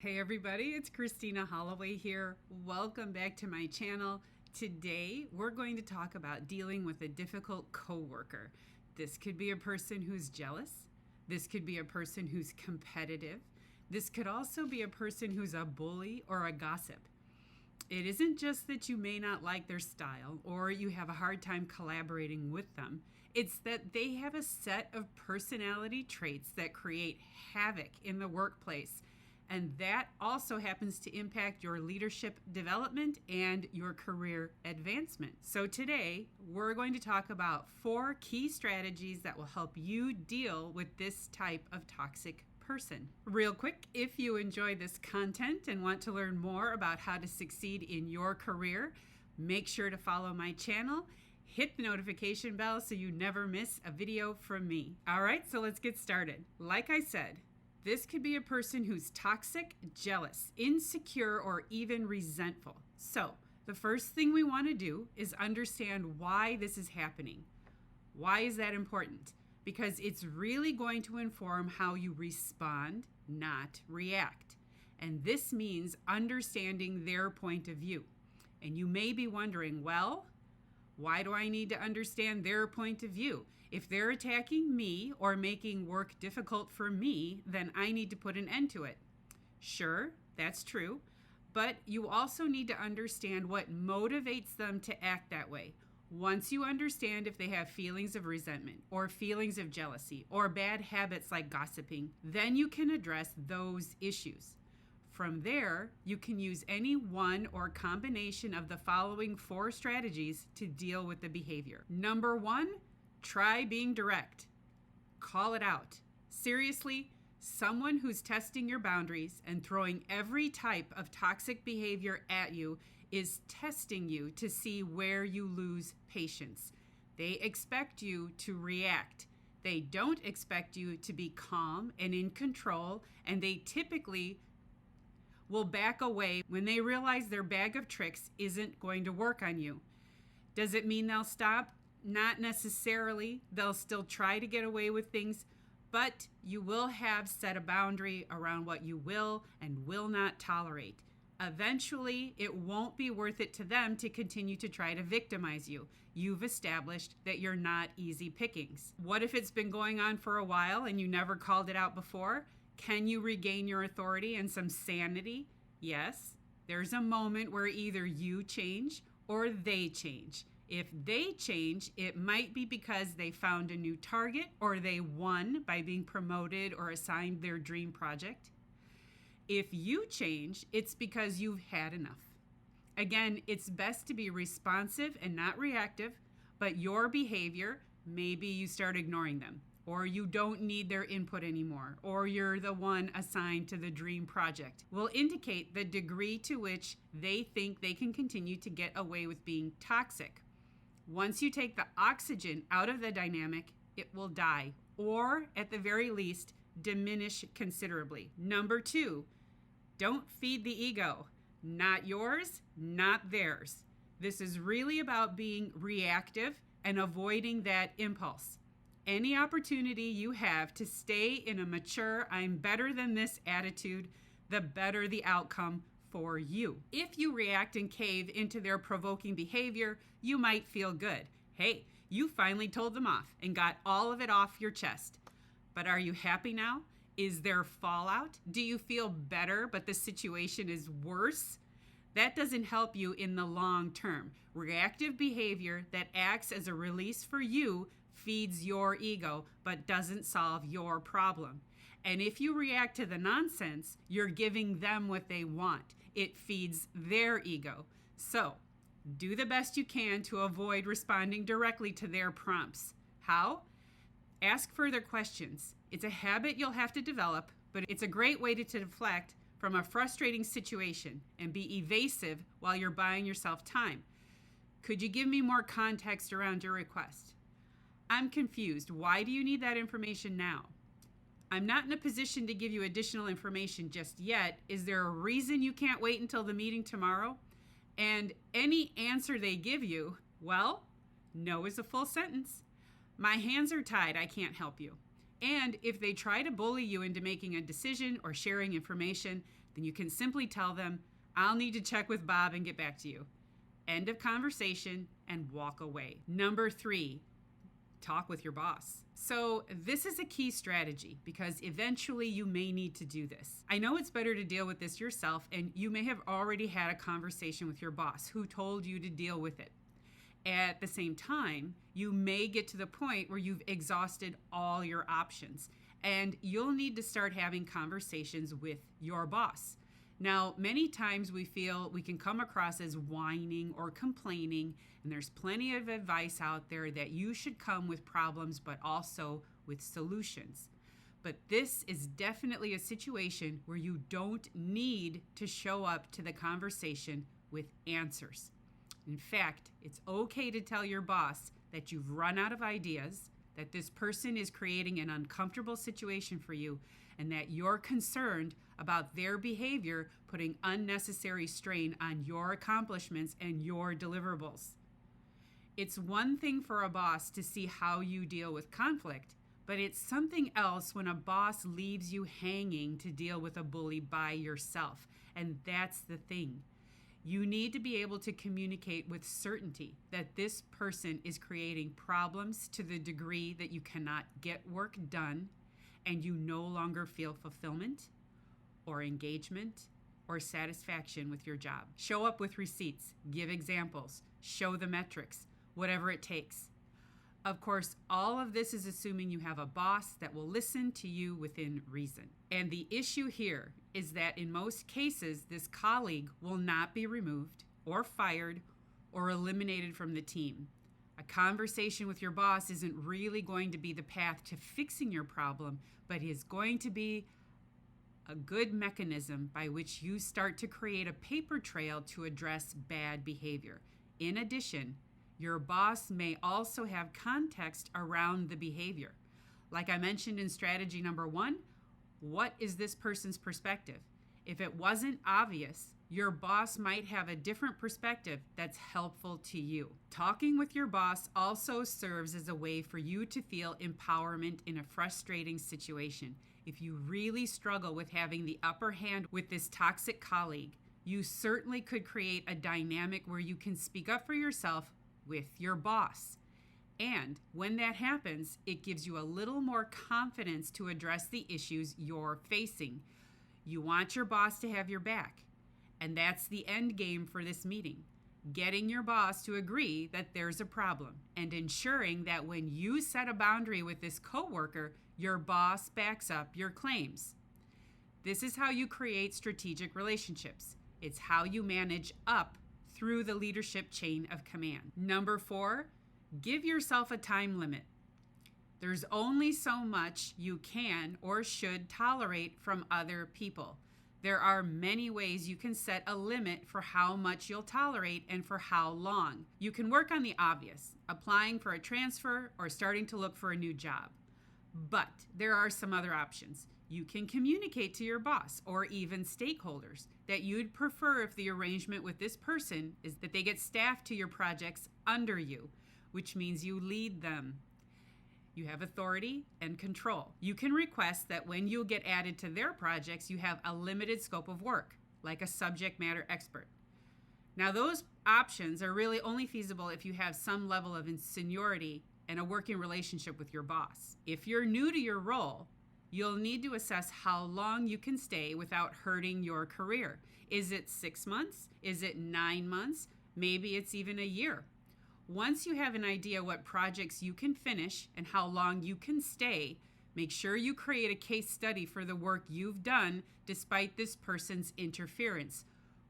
Hey everybody, it's Christina Holloway here. Welcome back to my channel. Today we're going to talk about dealing with a difficult coworker. This could be a person who's jealous. This could be a person who's competitive. This could also be a person who's a bully or a gossip. It isn't just that you may not like their style or you have a hard time collaborating with them. It's that they have a set of personality traits that create havoc in the workplace. And that also happens to impact your leadership development and your career advancement. So today, we're going to talk about 4 key strategies that will help you deal with this type of toxic person. Real quick, if you enjoy this content and want to learn more about how to succeed in your career, make sure to follow my channel. Hit the notification bell so you never miss a video from me. All right, so let's get started. Like I said, this could be a person who's toxic, jealous, insecure, or even resentful. So, the first thing we want to do is understand why this is happening. Why is that important? Because it's really going to inform how you respond, not react. And this means understanding their point of view. And you may be wondering, well, why do I need to understand their point of view? If they're attacking me or making work difficult for me, then I need to put an end to it. Sure, that's true, but you also need to understand what motivates them to act that way. Once you understand if they have feelings of resentment or feelings of jealousy or bad habits like gossiping, then you can address those issues. From there, you can use any one or combination of the following 4 strategies to deal with the behavior. Number 1, try being direct. Call it out. Seriously, someone who's testing your boundaries and throwing every type of toxic behavior at you is testing you to see where you lose patience. They expect you to react. They don't expect you to be calm and in control, and they typically will back away when they realize their bag of tricks isn't going to work on you. Does it mean they'll stop? Not necessarily. They'll still try to get away with things, but you will have set a boundary around what you will and will not tolerate. Eventually, it won't be worth it to them to continue to try to victimize you. You've established that you're not easy pickings. What if it's been going on for a while and you never called it out before? Can you regain your authority and some sanity? Yes. There's a moment where either you change or they change. If they change, it might be because they found a new target or they won by being promoted or assigned their dream project. If you change, it's because you've had enough. Again, it's best to be responsive and not reactive, but your behavior, maybe you start ignoring them, or you don't need their input anymore, or you're the one assigned to the dream project, will indicate the degree to which they think they can continue to get away with being toxic. Once you take the oxygen out of the dynamic, it will die, or at the very least, diminish considerably. Number 2, don't feed the ego. Not yours, not theirs. This is really about being reactive and avoiding that impulse. Any opportunity you have to stay in a mature, I'm better than this attitude, the better the outcome for you. If you react and cave into their provoking behavior, you might feel good. Hey, you finally told them off and got all of it off your chest. But are you happy now? Is there fallout? Do you feel better, but the situation is worse? That doesn't help you in the long term. Reactive behavior that acts as a release for you feeds your ego, but doesn't solve your problem. And if you react to the nonsense, you're giving them what they want. It feeds their ego. So, do the best you can to avoid responding directly to their prompts. How? Ask further questions. It's a habit you'll have to develop, but it's a great way to deflect from a frustrating situation and be evasive while you're buying yourself time. Could you give me more context around your request? I'm confused. Why do you need that information now? I'm not in a position to give you additional information just yet. Is there a reason you can't wait until the meeting tomorrow? And any answer they give you, well, no is a full sentence. My hands are tied. I can't help you. And if they try to bully you into making a decision or sharing information, then you can simply tell them, I'll need to check with Bob and get back to you. End of conversation and walk away. Number 3, talk with your boss. So this is a key strategy because eventually you may need to do this. I know it's better to deal with this yourself, and you may have already had a conversation with your boss who told you to deal with it. At the same time, you may get to the point where you've exhausted all your options, and you'll need to start having conversations with your boss. Now, many times we feel we can come across as whining or complaining, and there's plenty of advice out there that you should come with problems, but also with solutions. But this is definitely a situation where you don't need to show up to the conversation with answers. In fact, it's okay to tell your boss that you've run out of ideas, that this person is creating an uncomfortable situation for you, and that you're concerned about their behavior putting unnecessary strain on your accomplishments and your deliverables. It's one thing for a boss to see how you deal with conflict, but it's something else when a boss leaves you hanging to deal with a bully by yourself. And that's the thing. You need to be able to communicate with certainty that this person is creating problems to the degree that you cannot get work done and you no longer feel fulfillment or engagement or satisfaction with your job. Show up with receipts, give examples, show the metrics, whatever it takes. Of course, all of this is assuming you have a boss that will listen to you within reason. And the issue here is that in most cases, this colleague will not be removed or fired or eliminated from the team. A conversation with your boss isn't really going to be the path to fixing your problem, but is going to be a good mechanism by which you start to create a paper trail to address bad behavior. In addition, your boss may also have context around the behavior. Like I mentioned in strategy number 1, what is this person's perspective? If it wasn't obvious, your boss might have a different perspective that's helpful to you. Talking with your boss also serves as a way for you to feel empowerment in a frustrating situation. If you really struggle with having the upper hand with this toxic colleague, you certainly could create a dynamic where you can speak up for yourself with your boss. And when that happens, it gives you a little more confidence to address the issues you're facing. You want your boss to have your back. And that's the end game for this meeting. Getting your boss to agree that there's a problem and ensuring that when you set a boundary with this coworker, your boss backs up your claims. This is how you create strategic relationships. It's how you manage up through the leadership chain of command. Number 4, give yourself a time limit. There's only so much you can or should tolerate from other people. There are many ways you can set a limit for how much you'll tolerate and for how long. You can work on the obvious, applying for a transfer or starting to look for a new job. But there are some other options. You can communicate to your boss or even stakeholders that you'd prefer if the arrangement with this person is that they get staffed to your projects under you, which means you lead them. You have authority and control. You can request that when you get added to their projects, you have a limited scope of work, like a subject matter expert. Now, those options are really only feasible if you have some level of seniority and a working relationship with your boss. If you're new to your role, you'll need to assess how long you can stay without hurting your career. Is it 6 months? Is it 9 months? Maybe it's even a year. Once you have an idea what projects you can finish and how long you can stay, make sure you create a case study for the work you've done despite this person's interference.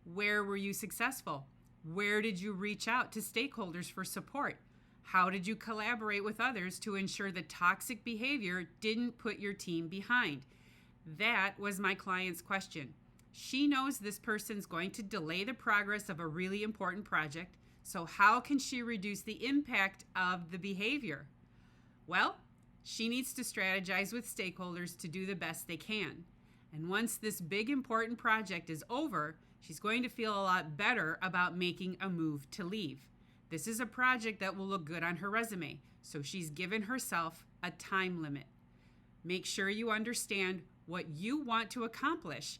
Where were you successful? Where did you reach out to stakeholders for support? How did you collaborate with others to ensure the toxic behavior didn't put your team behind? That was my client's question. She knows this person's going to delay the progress of a really important project, so how can she reduce the impact of the behavior? Well, she needs to strategize with stakeholders to do the best they can. And once this big important project is over, she's going to feel a lot better about making a move to leave. This is a project that will look good on her resume, so she's given herself a time limit. Make sure you understand what you want to accomplish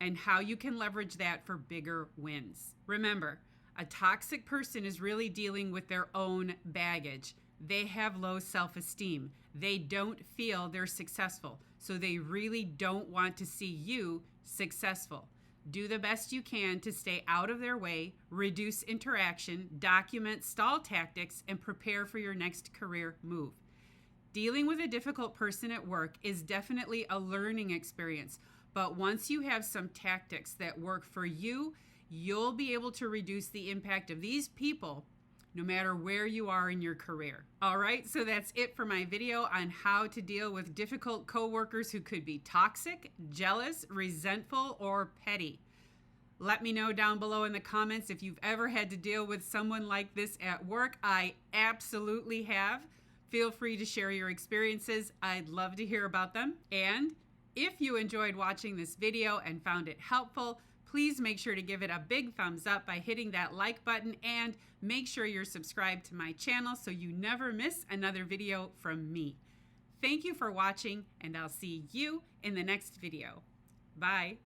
and how you can leverage that for bigger wins. Remember, a toxic person is really dealing with their own baggage. They have low self-esteem. They don't feel they're successful, so they really don't want to see you successful. Do the best you can to stay out of their way, reduce interaction, document stall tactics, and prepare for your next career move. Dealing with a difficult person at work is definitely a learning experience, but once you have some tactics that work for you, you'll be able to reduce the impact of these people no matter where you are in your career. All right, so that's it for my video on how to deal with difficult coworkers who could be toxic, jealous, resentful, or petty. Let me know down below in the comments if you've ever had to deal with someone like this at work. I absolutely have. Feel free to share your experiences. I'd love to hear about them. And if you enjoyed watching this video and found it helpful, please make sure to give it a big thumbs up by hitting that like button, and make sure you're subscribed to my channel so you never miss another video from me. Thank you for watching, and I'll see you in the next video. Bye.